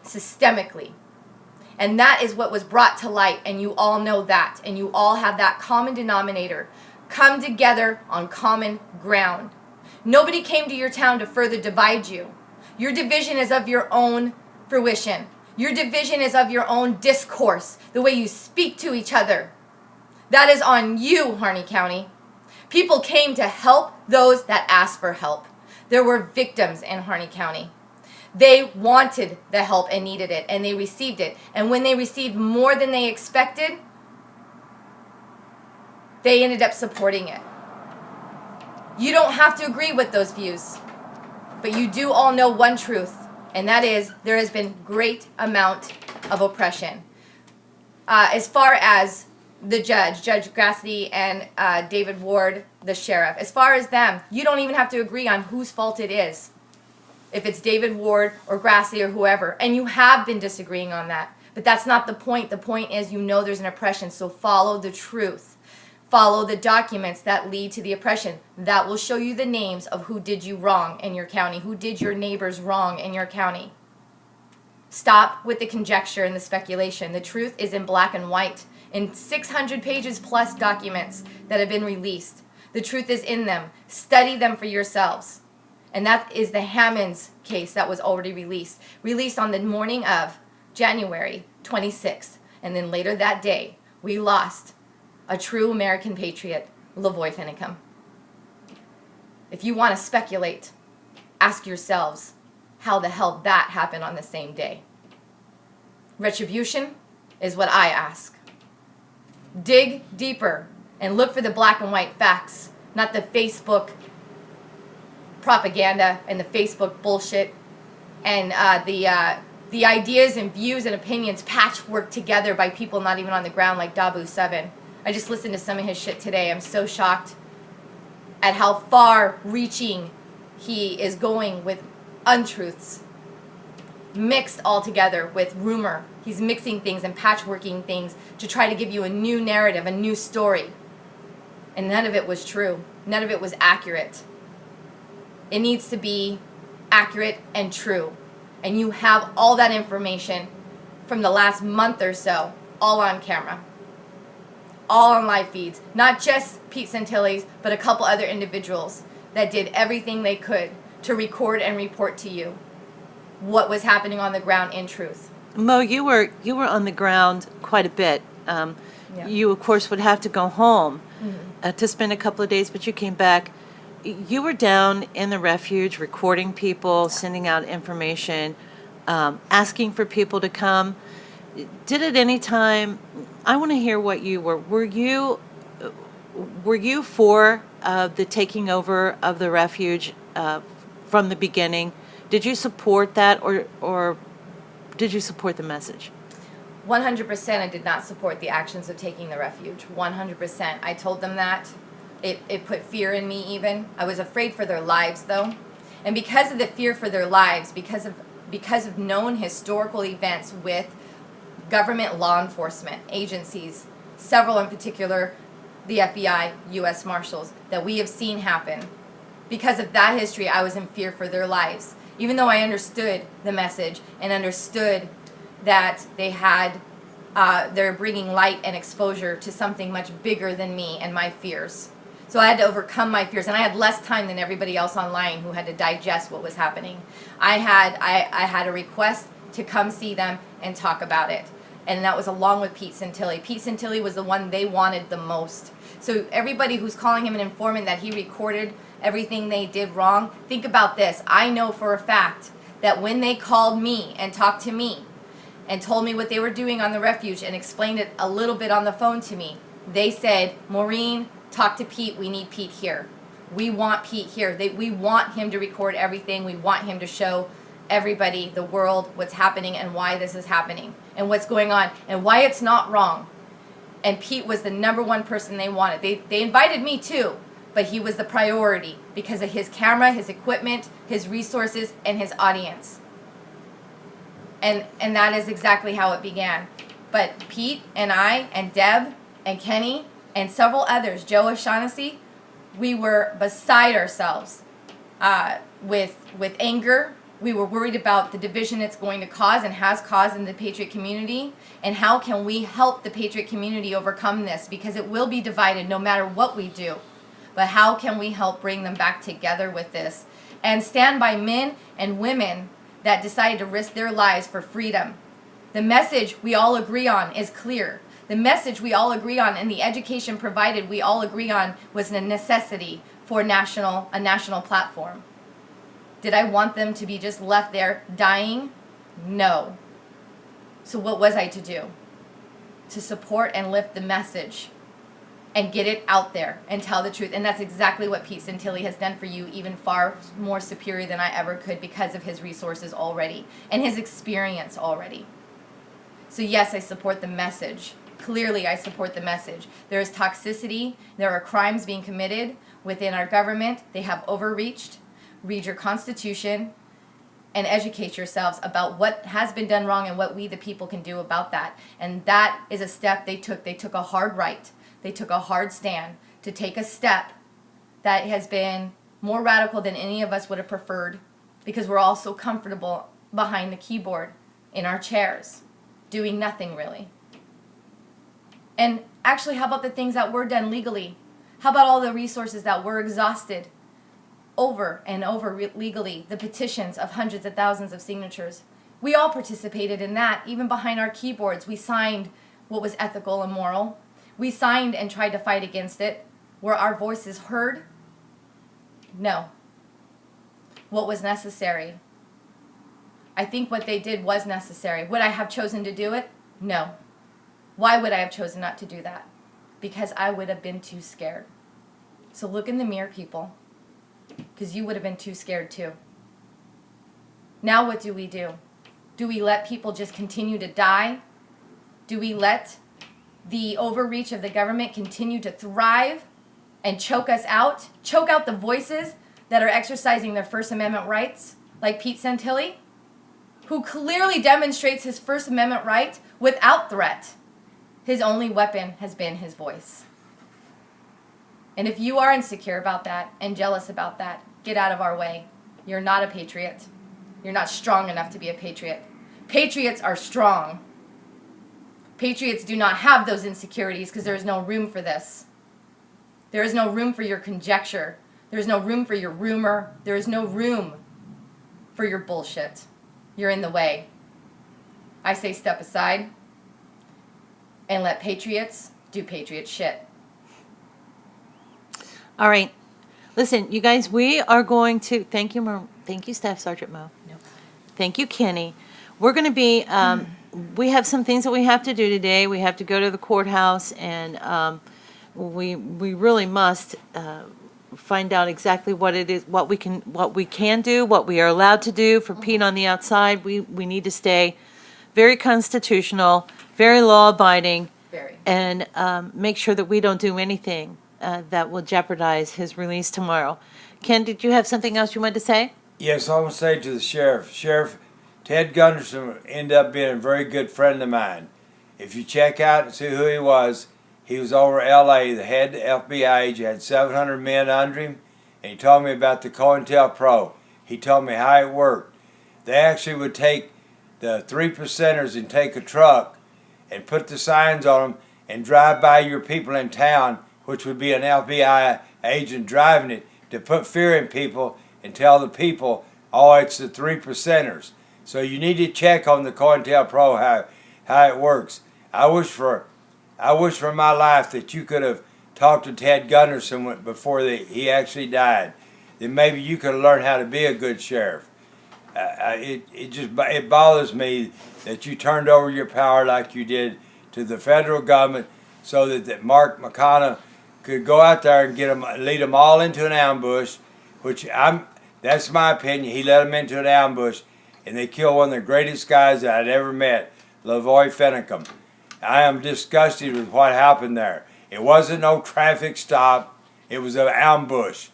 systemically. And that is what was brought to light, and you all know that, and you all have that common denominator. Come together on common ground. Nobody came to your town to further divide you. Your division is of your own fruition. Your division is of your own discourse, the way you speak to each other. That is on you, Harney County. People came to help those that asked for help. There were victims in Harney County. They wanted the help and needed it, and they received it. And when they received more than they expected, they ended up supporting it. You don't have to agree with those views, but you do all know one truth, and that is there has been great amount of oppression. As far as the Judge Grassley and David Ward, the sheriff, as far as them, you don't even have to agree on whose fault it is. If it's David Ward or Grassley or whoever, and you have been disagreeing on that. But that's not the point. The point is you know there's an oppression, so follow the truth. Follow the documents that lead to the oppression. That will show you the names of who did you wrong in your county, who did your neighbors wrong in your county. Stop with the conjecture and the speculation. The truth is in black and white, in 600 pages plus documents that have been released. The truth is in them. Study them for yourselves. And that is the Hammonds case that was already released on the morning of January 26th. And then later that day, we lost a true American patriot, Lavoy Finicum. If you want to speculate, ask yourselves how the hell that happened on the same day. Retribution is what I ask. Dig deeper and look for the black and white facts, not the Facebook propaganda and the Facebook bullshit and the ideas and views and opinions patchworked together by people not even on the ground like Dabu 7. I just listened to some of his shit today. I'm so shocked at how far reaching he is going with untruths mixed all together with rumor. He's mixing things and patchworking things to try to give you a new narrative, a new story. And none of it was true. None of it was accurate. It needs to be accurate and true. And you have all that information from the last month or so, all on camera. All on live feeds. Not just Pete Santilli's, but a couple other individuals that did everything they could to record and report to you what was happening on the ground in truth. Mo, you were on the ground quite a bit. Yeah. You, of course, would have to go home to spend a couple of days, but you came back. You were down in the refuge recording people, sending out information, asking for people to come. Did at any time, I want to hear what you were. Were you for the taking over of the refuge from the beginning? Did you support that, or did you support the message? 100% I did not support the actions of taking the refuge. 100%. I told them that. It put fear in me even. I was afraid for their lives though. And because of the fear for their lives, because of known historical events with government law enforcement agencies, several in particular, the FBI, U.S. Marshals, that we have seen happen. Because of that history, I was in fear for their lives. Even though I understood the message and understood that they're bringing light and exposure to something much bigger than me and my fears. So I had to overcome my fears, and I had less time than everybody else online who had to digest what was happening. I had a request to come see them and talk about it, and that was along with Pete Santilli. Pete Santilli was the one they wanted the most. So everybody who's calling him an informant that he recorded everything they did wrong, think about this. I know for a fact that when they called me and talked to me and told me what they were doing on the refuge and explained it a little bit on the phone to me, they said, Maureen, talk to Pete. We need Pete here. We want Pete here. We want him to record everything. We want him to show everybody, the world, what's happening and why this is happening and what's going on and why it's not wrong. And Pete was the number one person they wanted. They invited me too, but he was the priority because of his camera, his equipment, his resources, and his audience. And that is exactly how it began. But Pete and I and Deb and Kenny and several others, Joe O'Shaughnessy, we were beside ourselves with anger, We were worried about the division it's going to cause and has caused in the Patriot community. And how can we help the Patriot community overcome this? Because it will be divided no matter what we do. But how can we help bring them back together with this? And stand by men and women that decided to risk their lives for freedom. The message we all agree on is clear. The message we all agree on and the education provided we all agree on was a necessity for a national platform. Did I want them to be just left there dying? No. So what was I to do? To support and lift the message and get it out there and tell the truth. And that's exactly what Pete Santilli has done for you, even far more superior than I ever could because of his resources already and his experience already. So yes, I support the message. Clearly, I support the message. There is toxicity. There are crimes being committed within our government. They have overreached. Read your Constitution and educate yourselves about what has been done wrong and what we the people can do about that. And that is a step they took. They took a hard right. They took a hard stand to take a step that has been more radical than any of us would have preferred because we're all so comfortable behind the keyboard in our chairs, doing nothing really. And actually, how about the things that were done legally? How about all the resources that were exhausted over and over legally? The petitions of hundreds of thousands of signatures. We all participated in that. Even behind our keyboards, we signed what was ethical and moral. We signed and tried to fight against it. Were our voices heard? No. What was necessary? I think what they did was necessary. Would I have chosen to do it? No. Why would I have chosen not to do that? Because I would have been too scared. So look in the mirror, people, because you would have been too scared too. Now what do? Do we let people just continue to die? Do we let the overreach of the government continue to thrive and choke us out? Choke out the voices that are exercising their First Amendment rights, like Pete Santilli, who clearly demonstrates his First Amendment right without threat. His only weapon has been his voice. And if you are insecure about that and jealous about that, get out of our way. You're not a patriot. You're not strong enough to be a patriot. Patriots are strong. Patriots do not have those insecurities because there is no room for this. There is no room for your conjecture. There is no room for your rumor. There is no room for your bullshit. You're in the way. I say step aside and let patriots do patriot shit. All right. Listen, you guys, we are going to thank you, Staff Sergeant Mo. No. Thank you, Kenny. We're going to be, we have some things that we have to do today. We have to go to the courthouse, and we really must find out exactly what it is, what we can do, what we are allowed to do. For Pete on the outside, we need to stay very constitutional, very law-abiding, and make sure that we don't do anything that will jeopardize his release tomorrow. Ken, did you have something else you wanted to say? Yes, I want to say to the Sheriff Ted Gunderson ended up being a very good friend of mine. If you check out and see who he was over L.A., the head FBI agent, had 700 men under him, and he told me about the COINTELPRO. He told me how it worked. They actually would take the 3%ers and take a truck and put the signs on them and drive by your people in town, which would be an FBI agent driving it, to put fear in people and tell the people, oh, it's the 3%ers. So you need to check on the COINTELPRO how it works. I wish for my life that you could have talked to Ted Gunderson before he actually died. Then maybe you could have learned how to be a good sheriff. It bothers me that you turned over your power like you did to the federal government, so that Mark McConnell could go out there and lead them all into an ambush, that's my opinion. He led them into an ambush, and they killed one of the greatest guys that I'd ever met, Lavoy Finicum. I am disgusted with what happened there. It wasn't no traffic stop. It was an ambush.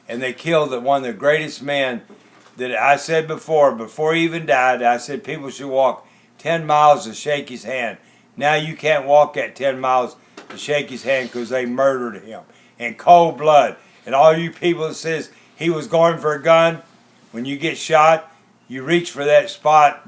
And they killed one of the greatest men that I said before he even died, I said people should walk 10 miles to shake his hand. Now you can't walk that 10 miles to shake his hand because they murdered him in cold blood. And all you people that says he was going for a gun, when you get shot, you reach for that spot